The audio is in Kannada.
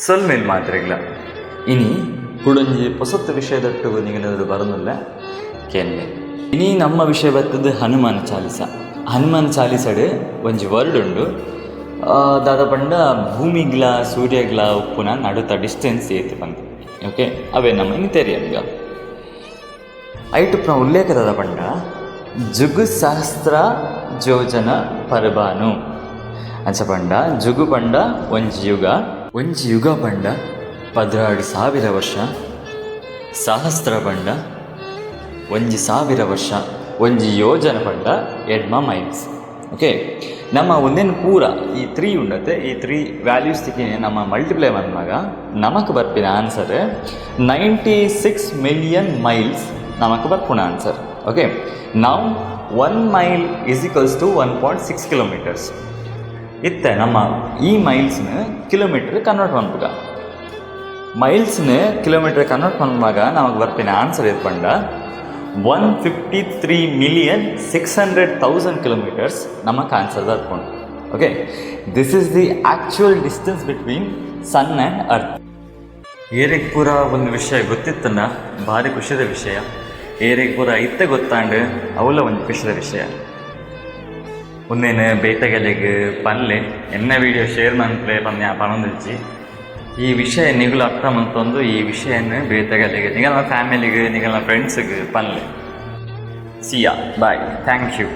ಸೊಲ್ಮೇಲೆ ಮಾತ್ರೆಗಳ ಇನಿ ಕುಡೊಂಜಿ ಹೊಸತ್ತು ವಿಷಯದಟ್ಟು ನಿಗನದು ಬರೋದಿಲ್ಲ ಕೆನ್ನೆ ಇನಿ ನಮ್ಮ ವಿಷಯ ಬರ್ತದ್ದು ಹನುಮಾನ ಚಾಲಿಸ. ಹನುಮಾನ ಚಾಲಿಸಡ್ ಒಂಜಿ ವರ್ಡ್ ಉಂಡು ದಾದ ಪಂಡ ಭೂಮಿಗ್ಲ ಸೂರ್ಯಗ್ಲ ಉಪ್ಪುನ ನಡುತ್ತ ಡಿಸ್ಟೆನ್ಸ್ ಏತಿ ಬಂದು ಓಕೆ ಅವೇ ನಮ್ಮ ಇನ್ನು ತೆರಿಯಂಗ ಐಟು ಉಲ್ಲೇಖದ ಪಂಡ ಜುಗು ಸಹಸ್ರ ಜೋಜನ ಪರ್ಬಾನು ಅಂಚ ಪಂಡ ಜುಗು ಪಂಡ ಒಂಜಿ ಯುಗ ಪಂಡ 16,000 ವರ್ಷ, ಸಹಸ್ರ ಪಂಡ 1,000 ವರ್ಷ, ಒಂಜಿ ಯೋಜನ ಪಂಡ 2 ಮೈಲ್ಸ್. ಓಕೆ ನಮ್ಮ ಒಂದೇನು ಪೂರ ಈ 3 ಉಂಡತೆ ಈ 3 ವ್ಯಾಲ್ಯೂಸ್ ತಿಕ್ಕಿನೇ ನಮ್ಮ ಮಲ್ಟಿಪ್ಲೈ ಮಾಡಿದಾಗ ನಮಕ್ ಬರ್ಪಿನ ಆನ್ಸರ್ 96 ಮಿಲಿಯನ್ ಮೈಲ್ಸ್ ನಮಕ್ ಬರ್ಪುಣ ಆನ್ಸರ್. ಓಕೆ ನಾವು 1 mile is equals to 1.6 kilometres ಇತ್ತೆ. ನಮ್ಮ ಈ ಮೈಲ್ಸ್ನ ಕಿಲೋಮೀಟರ್ ಕನ್ವರ್ಟ್ ಮಾಡ್ಬೇಕ. ಮೈಲ್ಸ್ನ ಕಿಲೋಮೀಟರ್ ಕನ್ವರ್ಟ್ ಮಾಡುವಾಗ ನಮಗೆ ಬರ್ಪಿನ ಆನ್ಸರ್ ಇದು ಪಂಡ 153,600,000 ಕಿಲೋಮೀಟರ್ಸ್ ನಮಗೆ ಆನ್ಸರ್ ಬರ್ಕೊಂಡು. Okay this is the actual distance between sun and earth. ಏರಿಗೆ ಪೂರ ಒಂದು ವಿಷಯ ಗೊತ್ತಿತ್ತಂದ ಭಾರಿ ಖುಷಿದ ವಿಷಯ. ಏರಿಗೆ ಪೂರ ಇತ್ತೆ ಗೊತ್ತಾಂಡು ಅವಳ ಒಂದು ಖುಷಿದ ವಿಷಯ. ಒಂದೇನು ಬೇಟೆಗೆಲೆಗೆ ಪನ್ಲೆ ಎನ್ನ ವೀಡಿಯೋ ಶೇರ್ ಮಾಡ್ಲೇ ಪನ್ಯ ಪಣೊಂದಿಚ್ಚಿ ಈ ವಿಷಯ ನಿಗಲು ಅರ್ಥ ಮಂತೊಂದು ಈ ವಿಷಯನ ಬೇಟೆಗೆಲೆಗೆ ನಿಗಲ ಫ್ಯಾಮಿಲಿಗೆ ನಿಗಲ ಫ್ರೆಂಡ್ಸಿಗೆ ಪನ್ಲೆ. ಸಿಯಾ ಬಾಯ್, ಥ್ಯಾಂಕ್ ಯು.